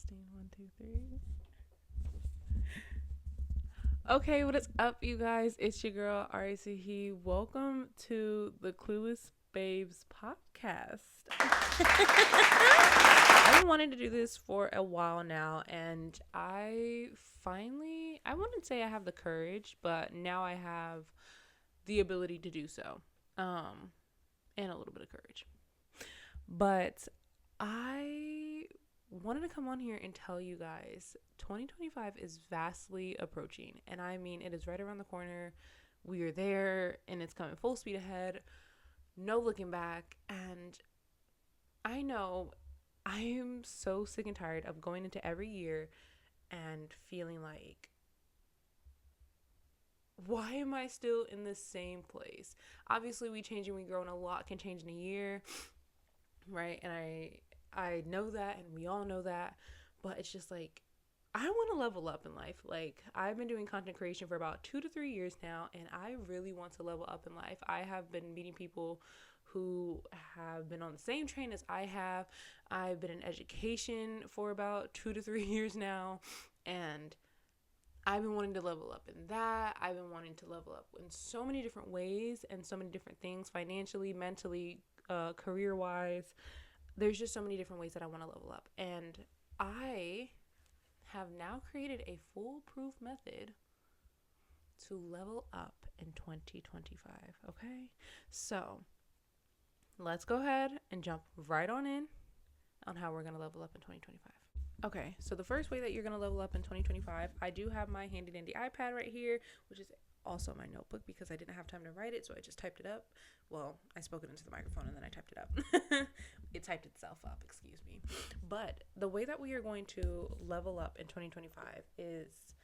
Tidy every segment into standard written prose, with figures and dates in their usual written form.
Testing 1, 2, 3. Okay, what is up, you guys? It's your girl Ari. Welcome to the Clueless Babes podcast. I've been wanting to do this for a while now, and I wouldn't say I have the courage, but now I have the ability to do so, and a little bit of courage. But I wanted to come on here and tell you guys 2025 is vastly approaching, and I mean it is right around the corner. We are there and it's coming full speed ahead, no looking back. And I know I am so sick and tired of going into every year and feeling like, why am I still in the same place? Obviously we change and we grow, and a lot can change in a year, right? And I know that, and we all know that, but it's just like, I want to level up in life. Like, I've been doing content creation for about 2 to 3 years now, and I really want to level up in life. I have been meeting people who have been on the same train as I have. I've been in education for about 2 to 3 years now, and I've been wanting to level up in that. I've been wanting to level up in so many different ways and so many different things, financially, mentally, career-wise. There's just so many different ways that I want to level up. And I have now created a foolproof method to level up in 2025. Okay? So let's go ahead and jump right on how we're going to level up in 2025. Okay, so the first way that you're going to level up in 2025, I do have my handy dandy iPad right here, which is also my notebook because I didn't have time to write it, so I just typed it up. Well, I spoke it into the microphone and then I typed it up. It typed itself up, excuse me. But the way that we are going to level up in 2025 is,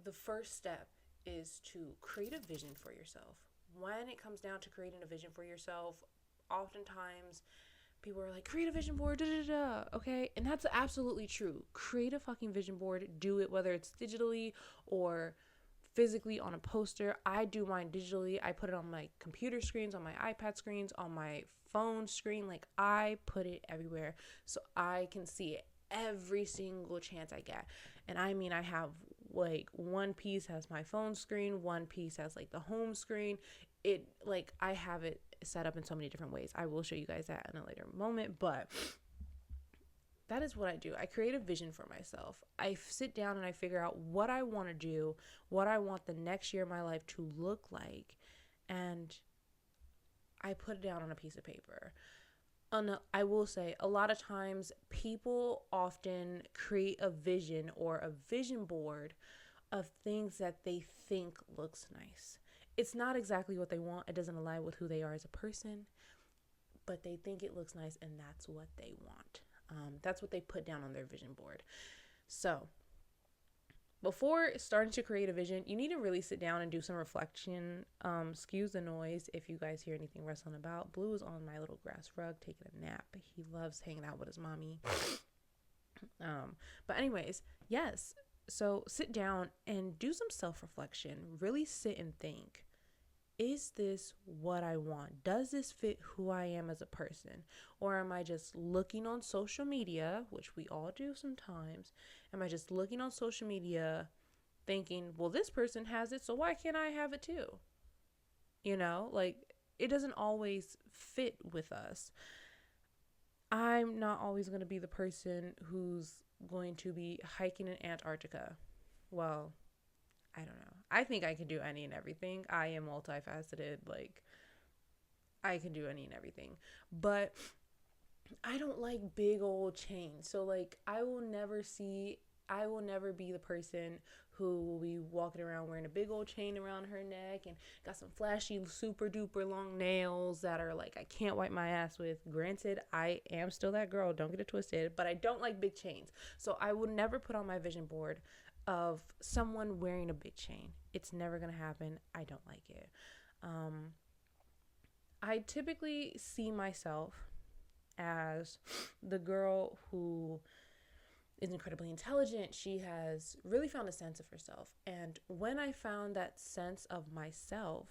the first step is to create a vision for yourself. When it comes down to creating a vision for yourself, oftentimes people are like, create a vision board, okay? And that's absolutely true. Create a fucking vision board. Do it, whether it's digitally or physically on a poster. I do mine digitally. I put it on my computer screens, on my iPad screens, on my phone screen. Like, I put it everywhere so I can see it every single chance I get. And I mean, I have like one piece has my phone screen, one piece has like the home screen. It, like, I have it set up in so many different ways. I will show you guys that in a later moment, but that is what I do. I create a vision for myself. I sit down and I figure out what I want to do, what I want the next year of my life to look like, and I put it down on a piece of paper. And I will say, a lot of times people often create a vision or a vision board of things that they think looks nice. It's not exactly what they want. It doesn't align with who they are as a person, but they think it looks nice, and that's what they want. That's what they put down on their vision board. So before starting to create a vision, you need to really sit down and do some reflection. Excuse the noise if you guys hear anything rustling about. Blue is on my little grass rug taking a nap. He loves hanging out with his mommy. But anyways, yes. So sit down and do some self-reflection. Really sit and think. Is this what I want? Does this fit who I am as a person? Or am I just looking on social media, which we all do sometimes? Am I just looking on social media thinking, well, this person has it, so why can't I have it too? You know, like, it doesn't always fit with us. I'm not always going to be the person who's going to be hiking in Antarctica. Well, I don't know. I think I can do any and everything. I am multifaceted. Like, I can do any and everything. But I don't like big old chains. So, like, I will never be the person who will be walking around wearing a big old chain around her neck and got some flashy, super duper long nails that are like, I can't wipe my ass with. Granted, I am still that girl. Don't get it twisted. But I don't like big chains. So I will never put on my vision board of someone wearing a big chain. It's never gonna happen. I don't like it. I typically see myself as the girl who is incredibly intelligent. She has really found a sense of herself. And when I found that sense of myself,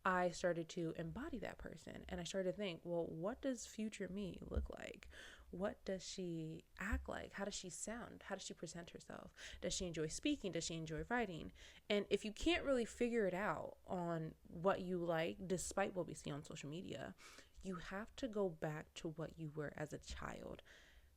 I started to embody that person. And I started to think, well, what does future me look like? What does she act like? How does she sound? How does she present herself? Does she enjoy speaking? Does she enjoy writing? And if you can't really figure it out on what you like, despite what we see on social media, you have to go back to what you were as a child.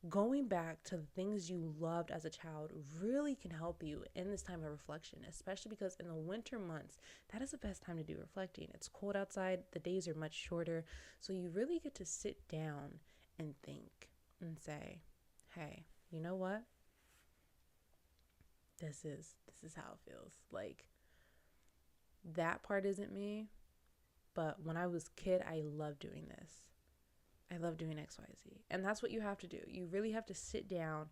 Going back to the things you loved as a child really can help you in this time of reflection, especially because in the winter months, that is the best time to do reflecting. It's cold outside, the days are much shorter, so you really get to sit down and think and say, hey, you know what? This is how it feels. Like, that part isn't me, but when I was a kid, I loved doing this. I love doing XYZ. And that's what you have to do. You really have to sit down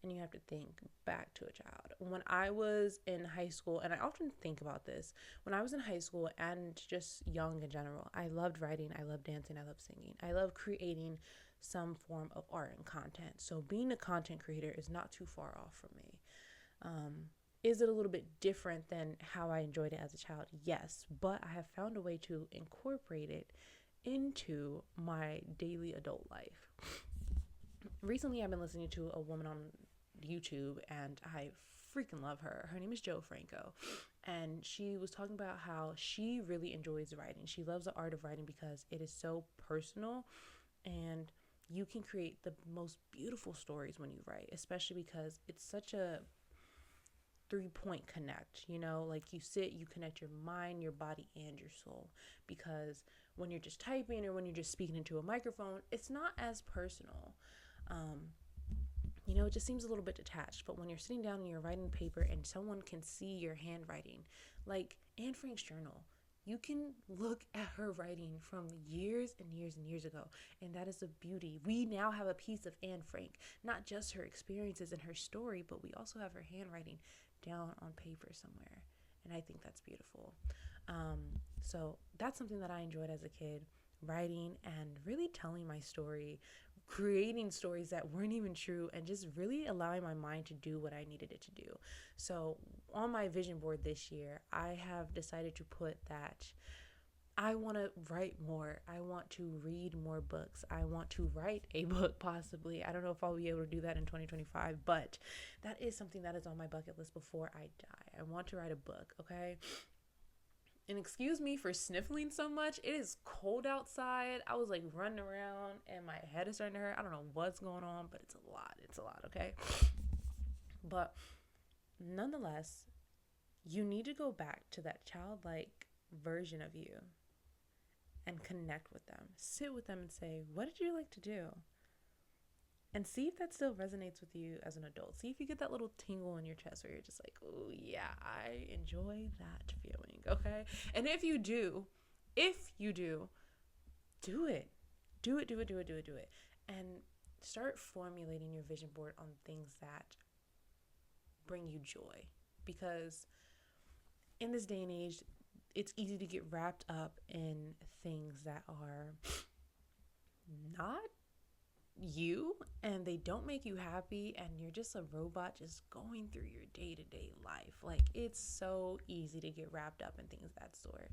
and you have to think back to a child. When I was in high school, and I often think about this, when I was in high school and just young in general, I loved writing, I loved dancing, I loved singing. I love creating some form of art and content. So being a content creator is not too far off from me. Is it a little bit different than how I enjoyed it as a child? Yes, but I have found a way to incorporate it into my daily adult life. Recently, I've been listening to a woman on YouTube, and I freaking love her. Her name is Jo Franco, and she was talking about how she really enjoys writing. She loves the art of writing because it is so personal, and you can create the most beautiful stories when you write, especially because it's such a 3-point connect, like you sit, you connect your mind, your body, and your soul, because when you're just typing or when you're just speaking into a microphone, it's not as personal. It just seems a little bit detached. But when you're sitting down and you're writing paper and someone can see your handwriting, like Anne Frank's journal, you can look at her writing from years and years and years ago, and that is the beauty. We now have a piece of Anne Frank, not just her experiences and her story, but we also have her handwriting down on paper somewhere, and I think that's beautiful. So that's something that I enjoyed as a kid, writing and really telling my story, creating stories that weren't even true, and just really allowing my mind to do what I needed it to do. So on my vision board this year, I have decided to put that I want to write more. I want to read more books. I want to write a book, possibly. I don't know if I'll be able to do that in 2025, but that is something that is on my bucket list before I die. I want to write a book, okay? And excuse me for sniffling so much. It is cold outside. I was like running around and my head is starting to hurt. I don't know what's going on, but it's a lot. It's a lot, okay? But nonetheless, you need to go back to that childlike version of you and connect with them. Sit with them and say, what did you like to do? And see if that still resonates with you as an adult. See if you get that little tingle in your chest where you're just like, oh yeah, I enjoy that feeling, okay? And if you do, do it. Do it. And start formulating your vision board on things that bring you joy. Because in this day and age, it's easy to get wrapped up in things that are not you, and they don't make you happy, and you're just a robot just going through your day-to-day life. Like, it's so easy to get wrapped up in things of that sort,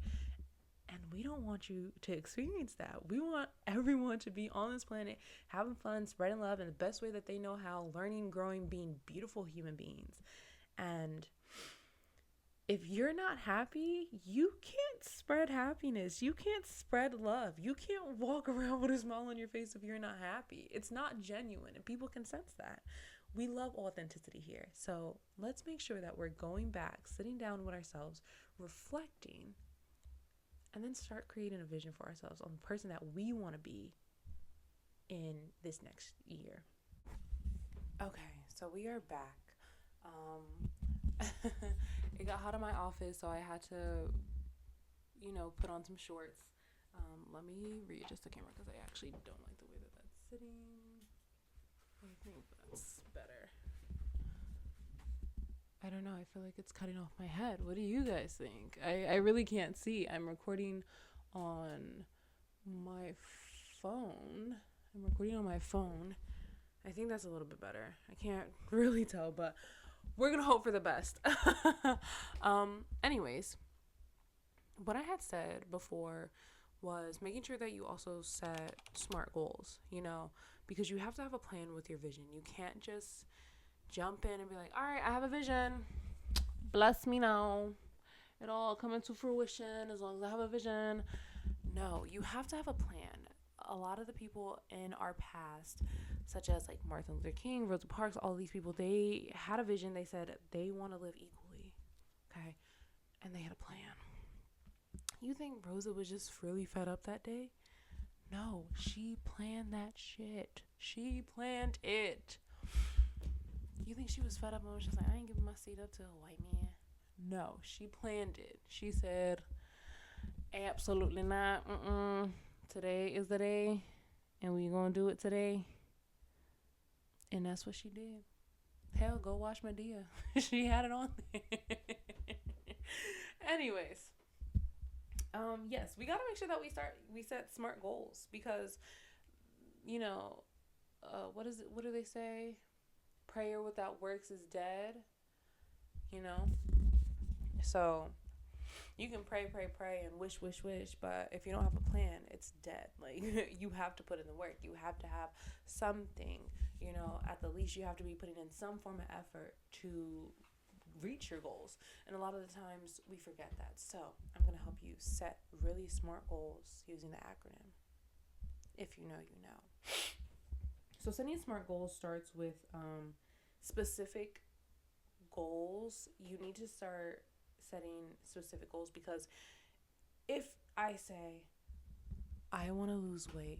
and we don't want you to experience that. We want everyone to be on this planet having fun, spreading love in the best way that they know how, learning, growing, being beautiful human beings. And if you're not happy, you can't spread happiness. You can't spread love. You can't walk around with a smile on your face if you're not happy. It's not genuine, and people can sense that. We love authenticity here. So let's make sure that we're going back, sitting down with ourselves, reflecting, and then start creating a vision for ourselves on the person that we want to be in this next year. Okay, so we are back. It got hot in my office, so I had to, put on some shorts. Let me readjust the camera because I actually don't like the way that that's sitting. I think that's better. I don't know. I feel like it's cutting off my head. What do you guys think? I really can't see. I'm recording on my phone. I think that's a little bit better. I can't really tell, but we're going to hope for the best. Anyways, what I had said before was making sure that you also set SMART goals, because you have to have a plan with your vision. You can't just jump in and be like, all right, I have a vision. Bless me now. It all come into fruition as long as I have a vision. No, you have to have a plan. A lot of the people in our past, such as like Martin Luther King, Rosa Parks, all these people, they had a vision. They said they want to live equally. Okay. And they had a plan. You think Rosa was just really fed up that day? No, she planned that shit. She planned it. You think she was fed up and was just like, I ain't giving my seat up to a white man? No, she planned it. She said, absolutely not. Today is the day, and we gonna do it today. And that's what she did. Hell, go watch Medea. She had it on there. Anyways, yes, we gotta make sure that we set smart goals, because, you know, what do they say? Prayer without works is dead. You know, so you can pray and wish, but if you don't have a plan, it's dead. Like, you have to put in the work. You have to have something, you know, at the least you have to be putting in some form of effort to reach your goals. And a lot of the times we forget that. So I'm going to help you set really smart goals using the acronym. If you know, you know. So setting smart goals starts with specific goals. You need to start setting specific goals, because if I say I want to lose weight,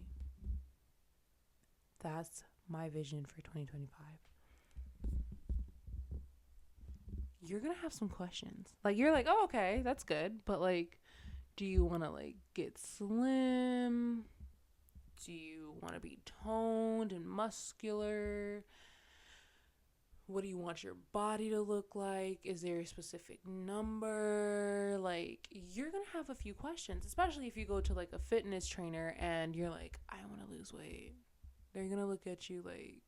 that's my vision for 2025. You're gonna have some questions. Like, you're like, oh, okay, that's good, but like, do you want to like get slim? Do you want to be toned and muscular? What do you want your body to look like? Is there a specific number? Like, you're going to have a few questions, especially if you go to like a fitness trainer and you're like, I want to lose weight. They're going to look at you like,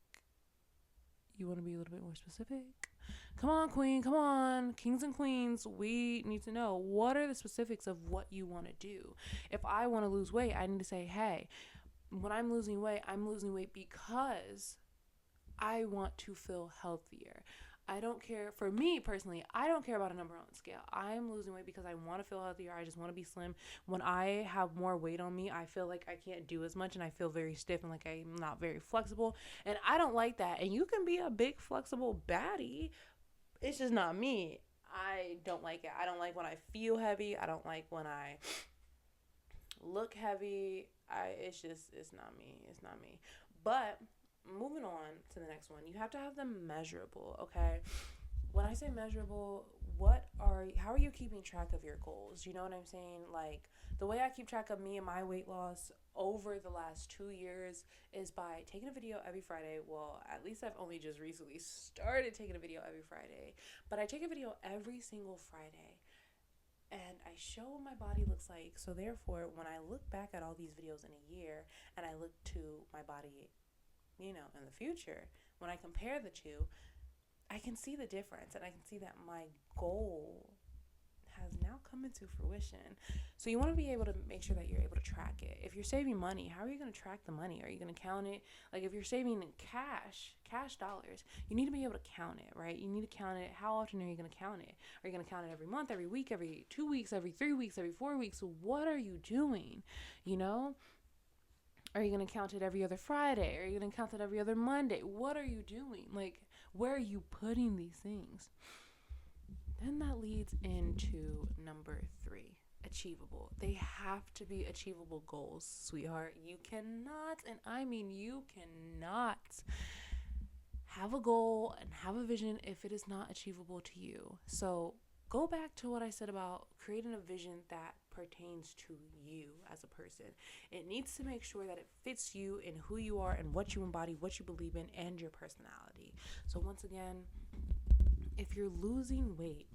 you want to be a little bit more specific? Come on, queen. Come on. Kings and queens. We need to know, what are the specifics of what you want to do? If I want to lose weight, I need to say, hey, when I'm losing weight because I want to feel healthier. I don't care, for me personally, I don't care about a number on the scale. I'm losing weight because I want to feel healthier. I just want to be slim. When I have more weight on me, I feel like I can't do as much and I feel very stiff and like I'm not very flexible. And I don't like that. And you can be a big flexible baddie. It's just not me. I don't like it. I don't like when I feel heavy. I don't like when I look heavy. It's not me. It's not me. But moving on to the next one, you have to have them measurable, okay? When I say measurable, how are you keeping track of your goals? You know what I'm saying? Like, the way I keep track of me and my weight loss over the last 2 years is by taking a video every Friday. Well, at least I've only just recently started taking a video every Friday, but I take a video every single Friday. And I show what my body looks like. So therefore, when I look back at all these videos in a year and I look to my body, you know, in the future, when I compare the two, I can see the difference, and I can see that my goal has now come into fruition. So you want to be able to make sure that you're able to track it. If you're saving money, how are you going to track the money? Are you going to count it? Like, if you're saving cash dollars, you need to be able to count it, right? You need to count it. How often are you going to count it? Are you going to count it every month, every week, every 2 weeks, every 3 weeks, every 4 weeks? What are you doing? You know? Are you going to count it every other Friday? Are you going to count it every other Monday? What are you doing? Like, where are you putting these things? Then that leads into number 3, achievable. They have to be achievable goals, sweetheart. You cannot, and I mean you cannot, have a goal and have a vision if it is not achievable to you. So go back to what I said about creating a vision that pertains to you as a person. It needs to make sure that it fits you in who you are and what you embody, what you believe in, and your personality. So once again, if you're losing weight,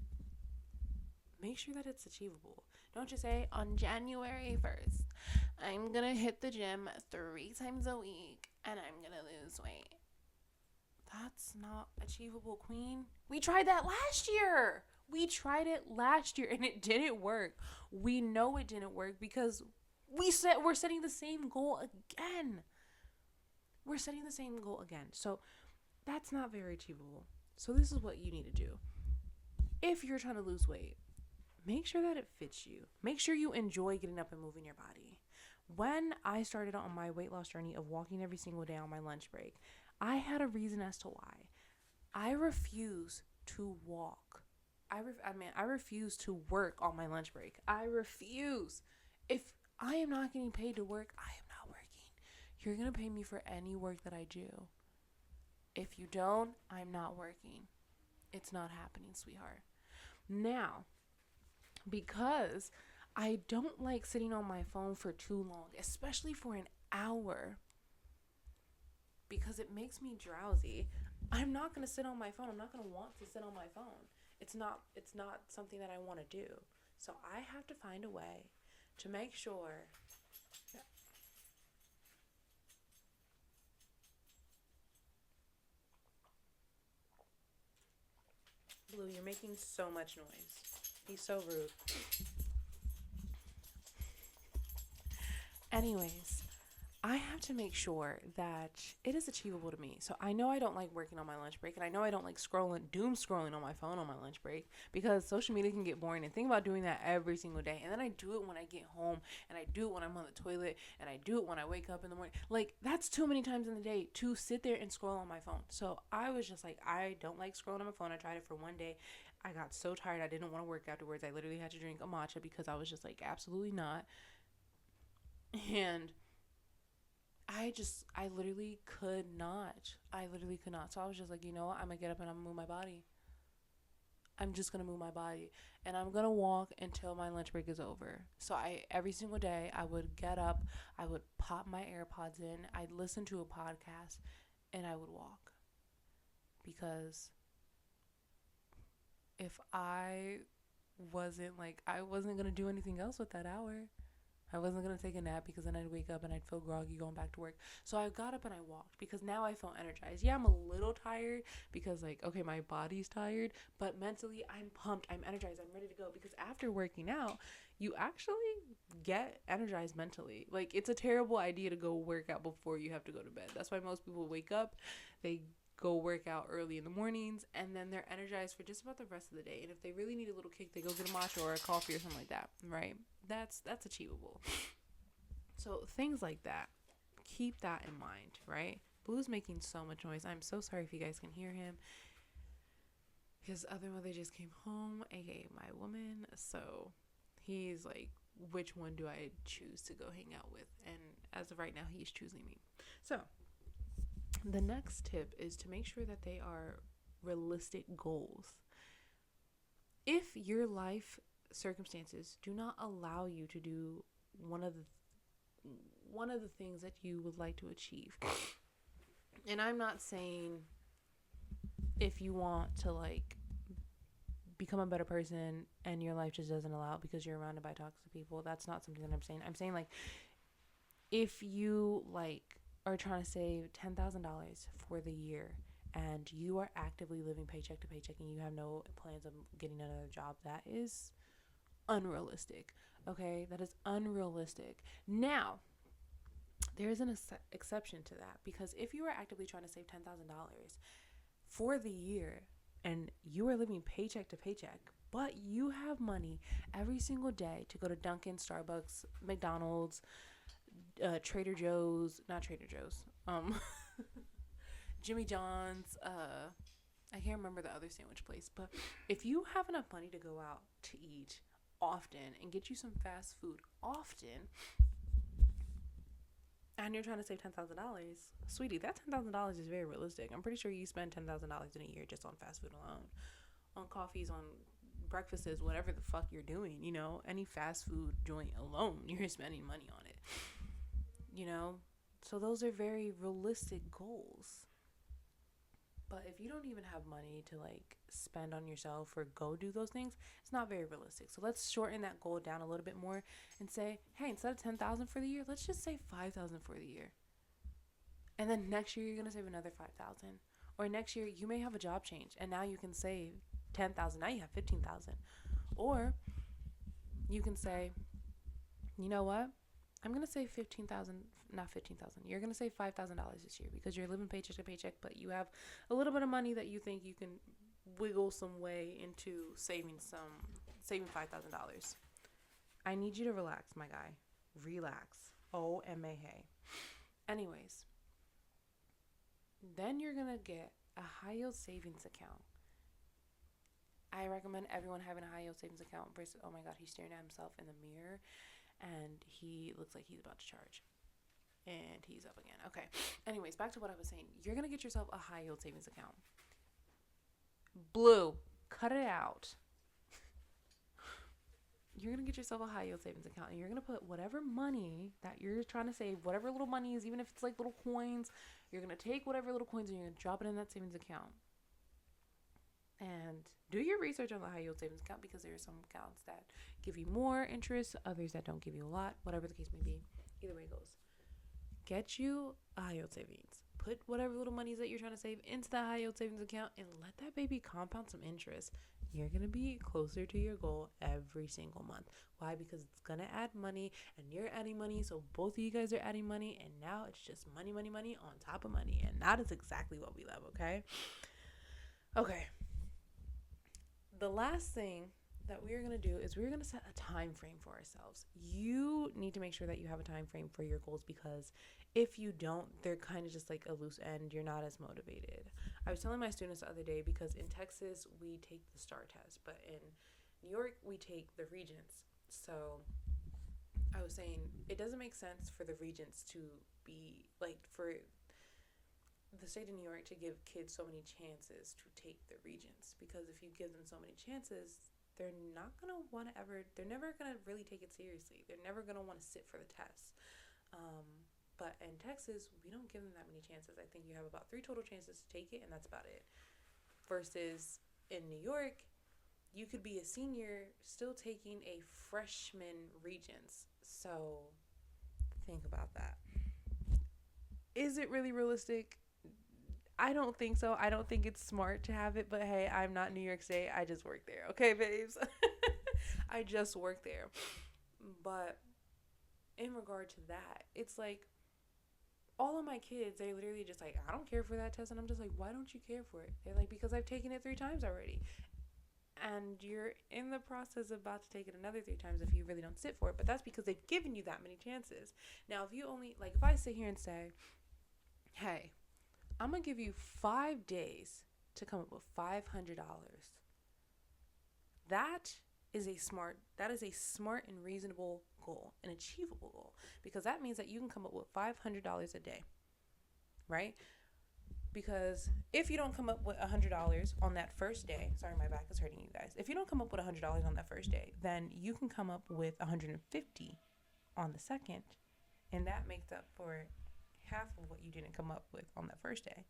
make sure that it's achievable. Don't just say, on January 1st, I'm going to hit the gym 3 times a week and I'm going to lose weight. That's not achievable, queen. We tried that last year. We tried it last year and it didn't work. We know it didn't work because we're setting the same goal again. we're setting the same goal again. So that's not very achievable. So this is what you need to do. If you're trying to lose weight, make sure that it fits you. Make sure you enjoy getting up and moving your body. When I started on my weight loss journey of walking every single day on my lunch break, I had a reason as to why. I refuse to walk. I refuse to work on my lunch break. I refuse. If I am not getting paid to work, I am not working. You're going to pay me for any work that I do. If you don't, I'm not working. It's not happening, sweetheart. Now, because I don't like sitting on my phone for too long, especially for an hour, because it makes me drowsy. I'm not going to sit on my phone. I'm not going to want to sit on my phone. It's not something that I want to do. So I have to find a way to make sure that Blue, you're making so much noise. He's so rude. Anyways, I have to make sure that it is achievable to me. So I know I don't like working on my lunch break, and I know I don't like doom scrolling on my phone on my lunch break, because social media can get boring, and think about doing that every single day. And then I do it when I get home, and I do it when I'm on the toilet, and I do it when I wake up in the morning. Like, that's too many times in the day to sit there and scroll on my phone. So I was just like, I don't like scrolling on my phone. I tried it for one day. I got so tired. I didn't want to work afterwards. I literally had to drink a matcha because I was just like, absolutely not. And I literally could not. So I was just like, you know what? I'm going to get up and I'm going to move my body. I'm just going to move my body. And I'm going to walk until my lunch break is over. So every single day, I would get up. I would pop my AirPods in. I'd listen to a podcast. And I would walk. Because if I wasn't going to do anything else with that hour. I wasn't going to take a nap, because then I'd wake up and I'd feel groggy going back to work. So I got up and I walked, because now I feel energized. Yeah, I'm a little tired because, like, okay, my body's tired, but mentally I'm pumped. I'm energized. I'm ready to go, because after working out, you actually get energized mentally. Like, it's a terrible idea to go work out before you have to go to bed. That's why most people wake up, they go work out early in the mornings, and then they're energized for just about the rest of the day. And if they really need a little kick, they go get a matcha or a coffee or something like that, right? That's achievable. So things like that, keep that in mind, right? Blue's making so much noise. I'm so sorry if you guys can hear him. His other mother just came home, aka my woman. So he's like, which one do I choose to go hang out with? And as of right now, he's choosing me. So the next tip is to make sure that they are realistic goals. If your life circumstances do not allow you to do one of the things that you would like to achieve, and I'm not saying if you want to, like, become a better person and your life just doesn't allow it because you're surrounded by toxic people, that's not something that I'm saying. I'm saying, like, if you, like, are trying to save $10,000 for the year and you are actively living paycheck to paycheck and you have no plans of getting another job, that is unrealistic. Okay, that is unrealistic. Now, there is an exception to that, because if you are actively trying to save $10,000 for the year and you are living paycheck to paycheck, but you have money every single day to go to Dunkin', Starbucks, McDonald's, Trader Joe's, Jimmy John's, I can't remember the other sandwich place, but if you have enough money to go out to eat often and get you some fast food often, and you're trying to save $10,000, sweetie, that $10,000 is very realistic. I'm pretty sure you spend $10,000 in a year just on fast food alone, on coffees, on breakfasts, whatever the fuck you're doing, you know, any fast food joint alone, you're spending money on it, you know. So those are very realistic goals. But if you don't even have money to, like, spend on yourself or go do those things, it's not very realistic. So let's shorten that goal down a little bit more and say, hey, instead of $10,000 for the year, let's just say $5,000 for the year. And then next year you're going to save another $5,000. Or next year you may have a job change and now you can save $10,000. Now you have $15,000. Or you can say, you know what? I'm going to say 15,000, not 15,000. You're going to save $5,000 this year because you're living paycheck to paycheck, but you have a little bit of money that you think you can wiggle some way into saving $5,000. I need you to relax, my guy. Relax. O-M-A-H. Anyways, then you're going to get a high yield savings account. I recommend everyone having a high yield savings account versus, oh my God, he's staring at himself in the mirror and he looks like he's about to charge. And he's up again. Okay. Anyways, back to what I was saying. You're going to get yourself a high yield savings account. Blue, cut it out. You're going to get yourself a high yield savings account and you're going to put whatever money that you're trying to save, whatever little money is, even if it's like little coins, you're going to take whatever little coins and you're going to drop it in that savings account. And do your research on the high yield savings account because there are some accounts that give you more interest, others that don't give you a lot, whatever the case may be. Either way it goes. Get you a high yield savings. Put whatever little monies that you're trying to save into that high yield savings account and let that baby compound some interest. You're going to be closer to your goal every single month. Why? Because it's going to add money and you're adding money. So both of you guys are adding money and now it's just money, money, money on top of money. And that is exactly what we love, okay? Okay. The last thing that we're going to do is we're going to set a time frame for ourselves. You need to make sure that you have a time frame for your goals because if you don't, they're kind of just like a loose end. You're not as motivated. I was telling my students the other day because in Texas, we take the STAR test, but in New York, we take the Regents. So I was saying it doesn't make sense for the Regents to be like for the state of New York to give kids so many chances to take the Regents because if you give them so many chances, they're never going to really take it seriously. They're never going to want to sit for the test. But in Texas, we don't give them that many chances. I think you have about 3 total chances to take it, and that's about it. Versus in New York, you could be a senior still taking a freshman Regents. So think about that. Is it really realistic? I don't think so. I don't think it's smart to have it, but hey, I'm not New York State. I just work there. Okay, babes? I just work there. But in regard to that, it's like all of my kids, they're literally just like, I don't care for that test. And I'm just like, why don't you care for it? They're like, because I've taken it 3 times already. And you're in the process of about to take it another 3 times if you really don't sit for it. But that's because they've given you that many chances. Now, if you only, like, if I sit here and say, hey, I'm going to give you 5 days to come up with $500. That is a smart and reasonable goal, an achievable goal, because that means that you can come up with $500 a day, right? Because if you don't come up with $100 on that first day, sorry, my back is hurting you guys. If you don't come up with $100 on that first day, then you can come up with $150 on the second, and that makes up for half of what you didn't come up with on that first day.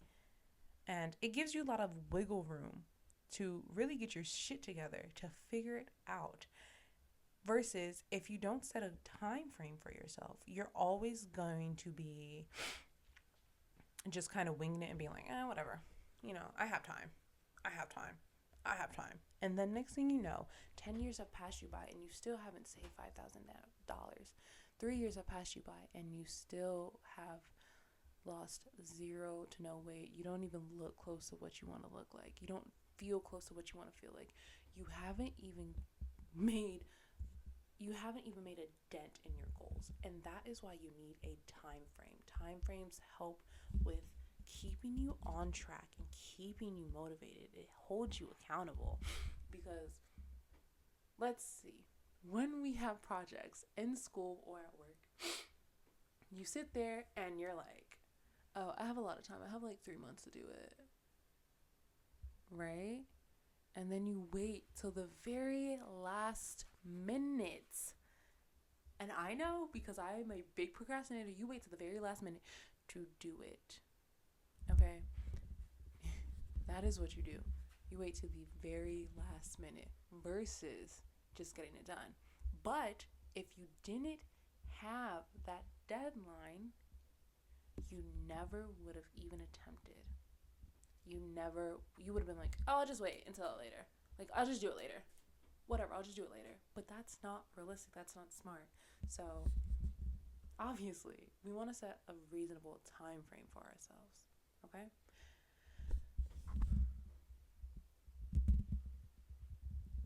And it gives you a lot of wiggle room to really get your shit together, to figure it out. Versus if you don't set a time frame for yourself, you're always going to be just kind of winging it and being like, whatever. You know, I have time. And then next thing you know, 10 years have passed you by and you still haven't saved $5,000. 3 years have passed you by and you still have lost 0 to no weight. You don't even look close to what you want to look like. You don't feel close to what you want to feel like. You haven't even made a dent in your goals. And that is why you need a time frame. Time frames help with keeping you on track and keeping you motivated. It holds you accountable. Because let's see, when we have projects in school or at work, you sit there and you're like, oh, I have a lot of time. I have like 3 months to do it. Right? And then you wait till the very last minute. And I know because I am a big procrastinator, you wait till the very last minute to do it. Okay? That is what you do. You wait till the very last minute versus just getting it done. But if you didn't have that deadline, you never would have even attempted. You would have been like, oh, I'll just wait until later. Like, I'll just do it later. Whatever, I'll just do it later. But that's not realistic. That's not smart. So Obviously, we want to set a reasonable time frame for ourselves, okay?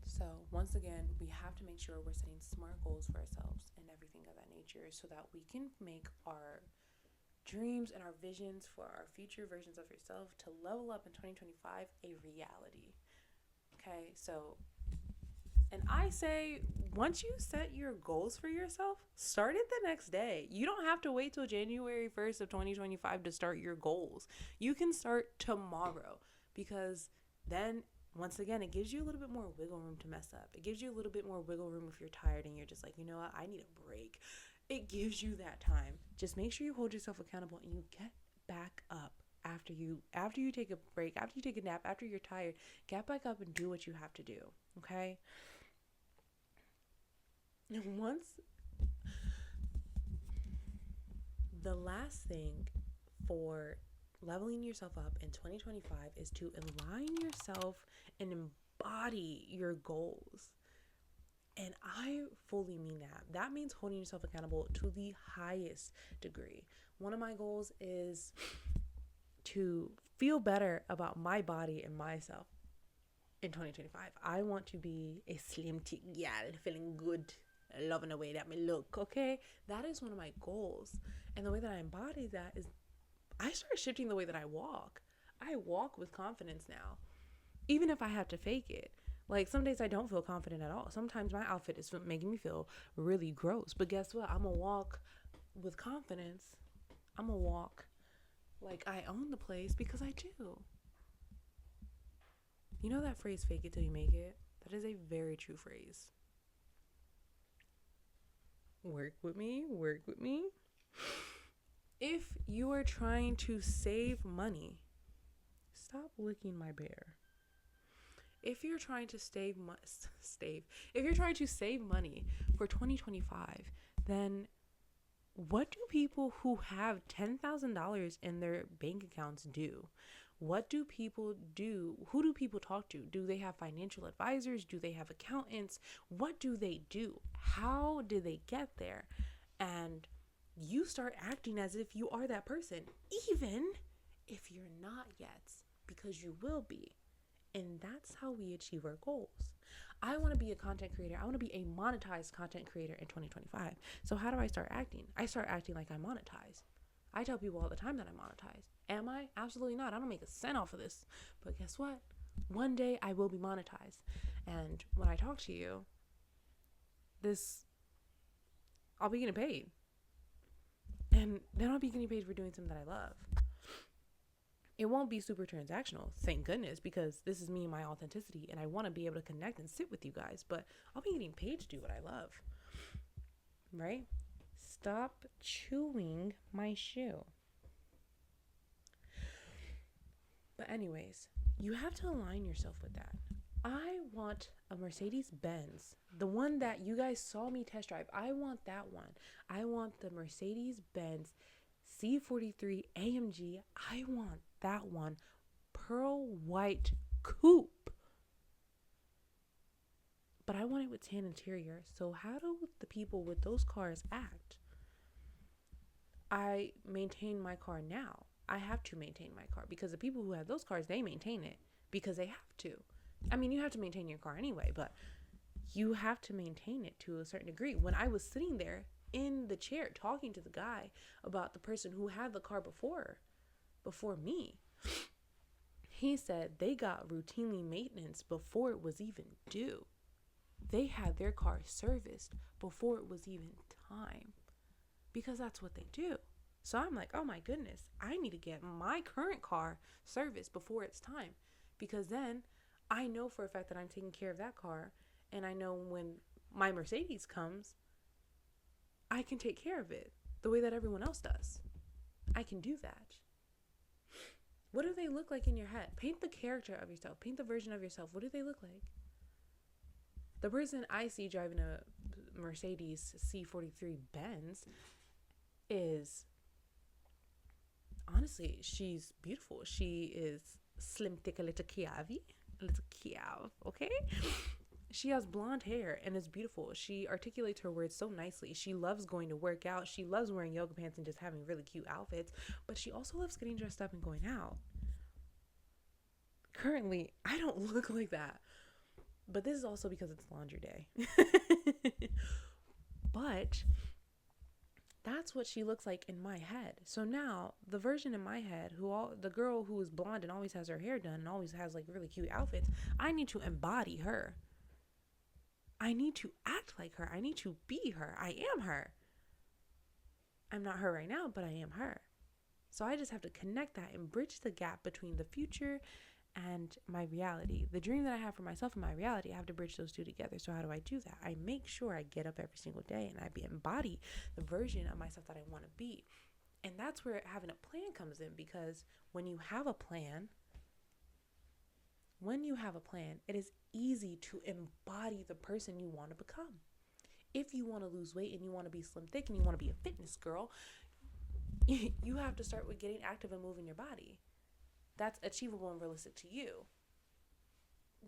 So, once again, we have to make sure we're setting smart goals for ourselves and everything of that nature so that we can make our dreams and our visions for our future versions of yourself to level up in 2025 a reality. Okay, so, and I say, once you set your goals for yourself, start it the next day. You don't have to wait till January 1st of 2025 to start your goals. You can start tomorrow, because then, once again, it gives you a little bit more wiggle room to mess up. It gives you a little bit more wiggle room if you're tired and you're just like, you know what, I need a break. It gives you that time. Just make sure you hold yourself accountable and you get back up after you take a break, after you take a nap, after you're tired. Get back up and do what you have to do. Okay? And once, the last thing for leveling yourself up in 2025 is to align yourself and embody your goals. And I fully mean that. That means holding yourself accountable to the highest degree. One of my goals is to feel better about my body and myself in 2025. I want to be a slim thick gal, feeling good, loving the way that me look, okay? That is one of my goals. And the way that I embody that is I started shifting the way that I walk. I walk with confidence now, even if I have to fake it. Like, some days I don't feel confident at all. Sometimes my outfit is making me feel really gross. But guess what? I'm going to walk with confidence. I'm going to walk like I own the place, because I do. You know that phrase, fake it till you make it? That is a very true phrase. Work with me. Work with me. If you are trying to save money, stop licking my bear. If you're trying to if you're trying to save money for 2025, then what do people who have $10,000 in their bank accounts do? What do people do? Who do people talk to? Do they have financial advisors? Do they have accountants? What do they do? How did they get there? And you start acting as if you are that person, even if you're not yet, because you will be. And that's how we achieve our goals. I want to be a content creator. I want to be a monetized content creator in 2025. So how do I start acting? I start acting like I'm monetized. I tell people all the time that I'm monetized. Am I? Absolutely not. I don't make a cent off of this. But guess what? One day I will be monetized. And when I talk to you, I'll be getting paid. And then I'll be getting paid for doing something that I love. It won't be super transactional, thank goodness, because this is me and my authenticity, and I want to be able to connect and sit with you guys, but I'll be getting paid to do what I love, right? Stop chewing my shoe. But anyways, you have to align yourself with that. I want a Mercedes-Benz, the one that you guys saw me test drive. I want that one. I want the Mercedes-Benz C43 AMG. I want that one. Pearl white coupe. But I want it with tan interior. So how do the people with those cars act? I maintain my car now. I have to maintain my car, because the people who have those cars, they maintain it because they have to. I mean, you have to maintain your car anyway, but you have to maintain it to a certain degree. When I was sitting there in the chair talking to the guy about the person who had the car before me, he said they got routinely maintenance before it was even due. They had their car serviced before it was even time, because that's what they do. So I'm like, oh my goodness, I need to get my current car serviced before it's time, because then I know for a fact that I'm taking care of that car, and I know when my Mercedes comes, I can take care of it the way that everyone else does. I can do that. What do they look like in your head? Paint the character of yourself. Paint the version of yourself. What do they look like? The person I see driving a Mercedes C43 Benz is, honestly, she's beautiful. She is slim, thick, a little Kiavi. A little Kiav, okay? She has blonde hair and is beautiful. She articulates her words so nicely. She loves going to work out. She loves wearing yoga pants and just having really cute outfits. But she also loves getting dressed up and going out. Currently, I don't look like that. But this is also because it's laundry day. But that's what she looks like in my head. So now the version in my head, the girl who is blonde and always has her hair done and always has like really cute outfits, I need to embody her. I need to act like her. I need to be her. I am her. I'm not her right now, but I am her. So I just have to connect that and bridge the gap between the future and my reality. The dream that I have for myself and my reality, I have to bridge those two together. So how do I do that? I make sure I get up every single day and I embody the version of myself that I want to be. And that's where having a plan comes in, because when you have a plan, it is easy to embody the person you want to become. If you want to lose weight and you want to be slim thick and you want to be a fitness girl, you have to start with getting active and moving your body. That's achievable and realistic to you.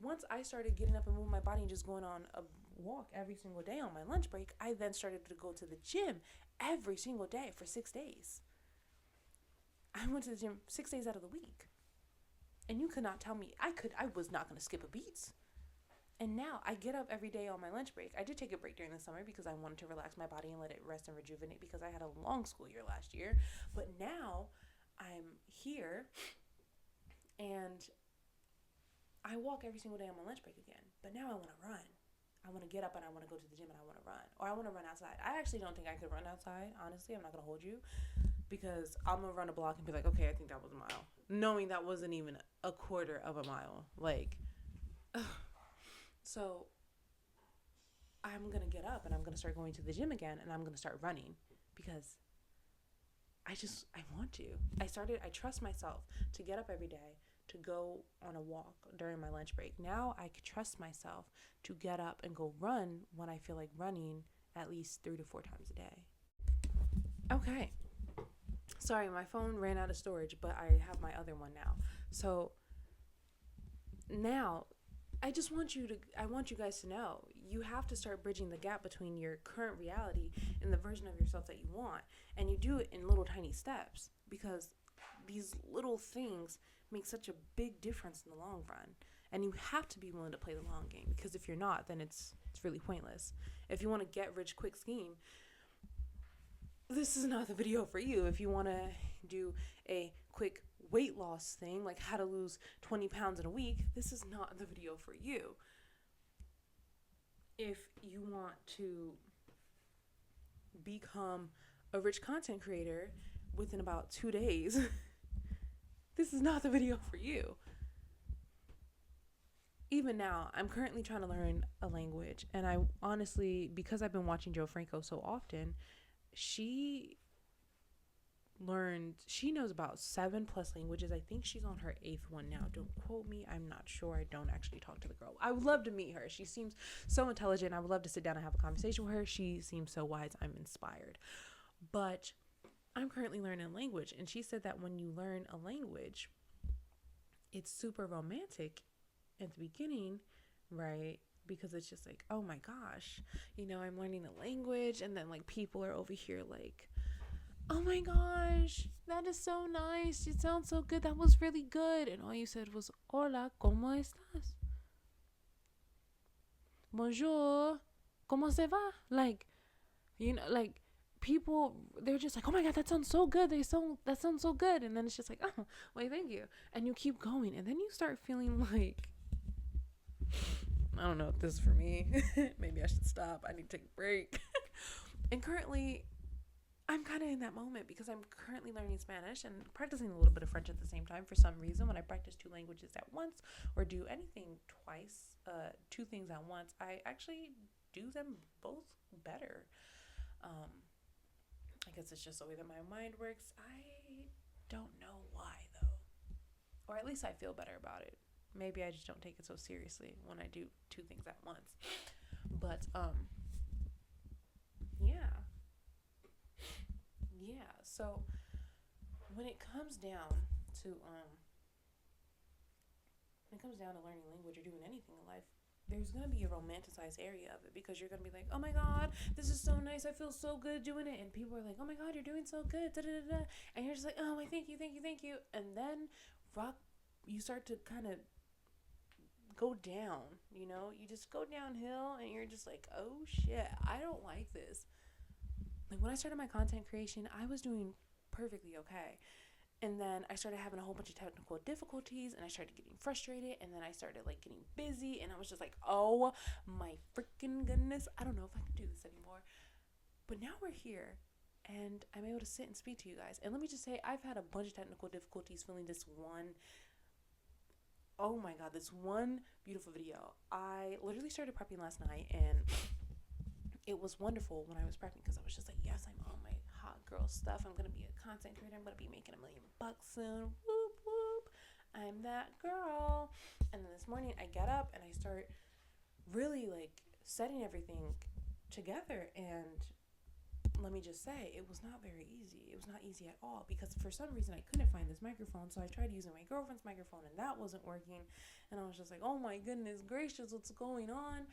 Once I started getting up and moving my body and just going on a walk every single day on my lunch break, I then started to go to the gym every single day for 6 days. I went to the gym 6 days out of the week. And you could not tell me I was not going to skip a beat. And now I get up every day on my lunch break. I did take a break during the summer because I wanted to relax my body and let it rest and rejuvenate, because I had a long school year last year. But now I'm here and I walk every single day on my lunch break again. But now I want to run. I want to get up and I want to go to the gym and I want to run. Or I want to run outside. I actually don't think I could run outside. Honestly, I'm not going to hold you. Because I'm going to run a block and be like, okay, I think that was a mile. Knowing that wasn't even a quarter of a mile. Like, ugh. So I'm going to get up and I'm going to start going to the gym again and I'm going to start running, because I want to. I trust myself to get up every day, to go on a walk during my lunch break. Now I could trust myself to get up and go run when I feel like running at least 3 to 4 times a day. Okay. Sorry, my phone ran out of storage, but I have my other one now. So now I want you guys to know, you have to start bridging the gap between your current reality and the version of yourself that you want. And you do it in little tiny steps, because these little things make such a big difference in the long run. And you have to be willing to play the long game, because if you're not, then it's really pointless. If you want to get rich quick scheme, this is not the video for you. If you want to do a quick weight loss thing, like how to lose 20 pounds in a week, this is not the video for you. If you want to become a rich content creator within about 2 days, this is not the video for you. Even now, I'm currently trying to learn a language, and I honestly, because I've been watching Joe Franco so often, she knows about 7+ languages. I think she's on her 8th one now. Don't quote me. I'm not sure. I don't actually talk to the girl. I would love to meet her. She seems so intelligent. I would love to sit down and have a conversation with her. She seems so wise. I'm inspired. But I'm currently learning a language, and she said that when you learn a language, it's super romantic at the beginning, right? Because it's just like, oh my gosh, I'm learning a language, and then like people are over here like, oh my gosh, that is so nice, it sounds so good, that was really good, and all you said was hola, ¿cómo estás? Bonjour, ¿cómo se va? Like, like people, they're just like, oh my god, that sounds so good, that sounds so good, and then it's just like, oh, wait, thank you, and you keep going, and then you start feeling like, I don't know if this is for me. Maybe I should stop. I need to take a break. And currently, I'm kind of in that moment, because I'm currently learning Spanish and practicing a little bit of French at the same time. For some reason, when I practice 2 languages at once, or do anything twice, 2 things at once, I actually do them both better. I guess it's just the way that my mind works. I don't know why, though. Or at least I feel better about it. Maybe I just don't take it so seriously when I do 2 things at once. But, yeah. So when it comes down to learning language or doing anything in life, there's going to be a romanticized area of it, because you're going to be like, oh my God, this is so nice. I feel so good doing it. And people are like, oh my God, you're doing so good. Da, da, da, da. And you're just like, oh, my, thank you, thank you, thank you. And then you start to kind of go down, you just go downhill, and you're just like, oh shit, I don't like this. Like, when I started my content creation, I was doing perfectly okay. And then I started having a whole bunch of technical difficulties, and I started getting frustrated, and then I started like getting busy, and I was just like, oh my freaking goodness, I don't know if I can do this anymore. But now we're here, and I'm able to sit and speak to you guys. And let me just say, I've had a bunch of technical difficulties filming this one. Oh my God, this one beautiful video. I literally started prepping last night, and it was wonderful when I was prepping, because I was just like, yes, I'm on my hot girl stuff. I'm going to be a content creator. I'm going to be making $1 million soon. Whoop, whoop. I'm that girl. And then this morning I get up and I start really like setting everything together. And let me just say, it was not very easy. It was not easy at all, because for some reason I couldn't find this microphone. So I tried using my girlfriend's microphone, and that wasn't working. And I was just like, oh my goodness gracious, what's going on?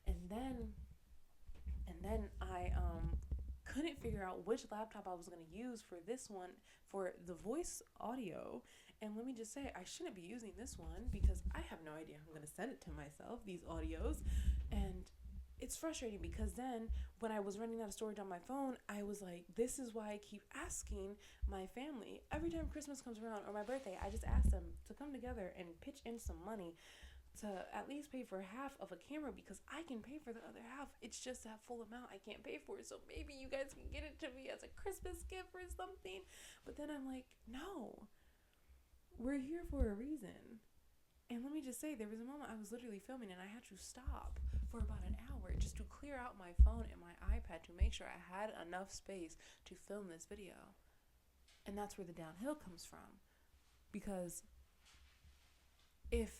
And then I couldn't figure out which laptop I was going to use for this one, for the voice audio. And let me just say, I shouldn't be using this one, because I have no idea how I'm going to send it to myself, these audios. And it's frustrating, because then when I was running out of storage on my phone, I was like, this is why I keep asking my family. Every time Christmas comes around, or my birthday, I just ask them to come together and pitch in some money to at least pay for half of a camera, because I can pay for the other half. It's just that full amount I can't pay for. So maybe you guys can get it to me as a Christmas gift or something. But then I'm like, no, we're here for a reason. And let me just say, there was a moment I was literally filming, and I had to stop for about an hour just to clear out my phone and my iPad to make sure I had enough space to film this video. And that's where the downhill comes from. Because if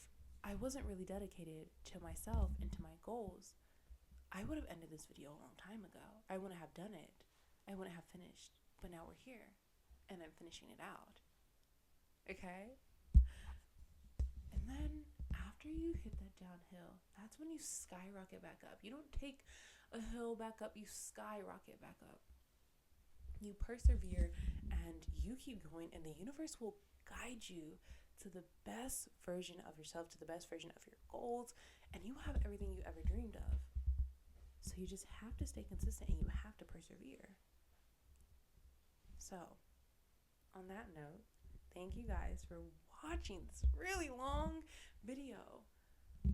I wasn't really dedicated to myself and to my goals, I would have ended this video a long time ago. I wouldn't have done it. I wouldn't have finished. But now we're here, and I'm finishing it out. Okay? And then after you hit that downhill, that's when you skyrocket back up. You don't take a hill back up, you skyrocket back up. You persevere, and you keep going, and the universe will guide you to the best version of yourself, to the best version of your goals, and you have everything you ever dreamed of. So you just have to stay consistent, and you have to persevere. So, on that note, thank you guys for watching this really long video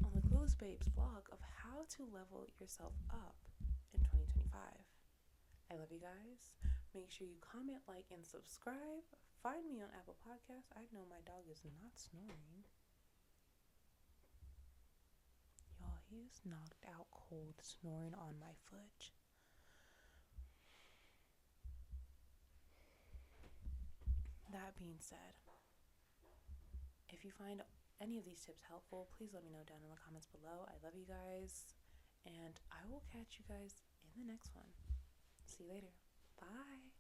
on the Clueless Babes vlog of how to level yourself up in 2025. I love you guys. Make sure you comment, like, and subscribe. Find me on Apple Podcasts. I know my dog is not snoring. Y'all, he is knocked out cold, snoring on my foot. That being said, if you find any of these tips helpful, please let me know down in the comments below. I love you guys, and I will catch you guys in the next one. See you later. Bye.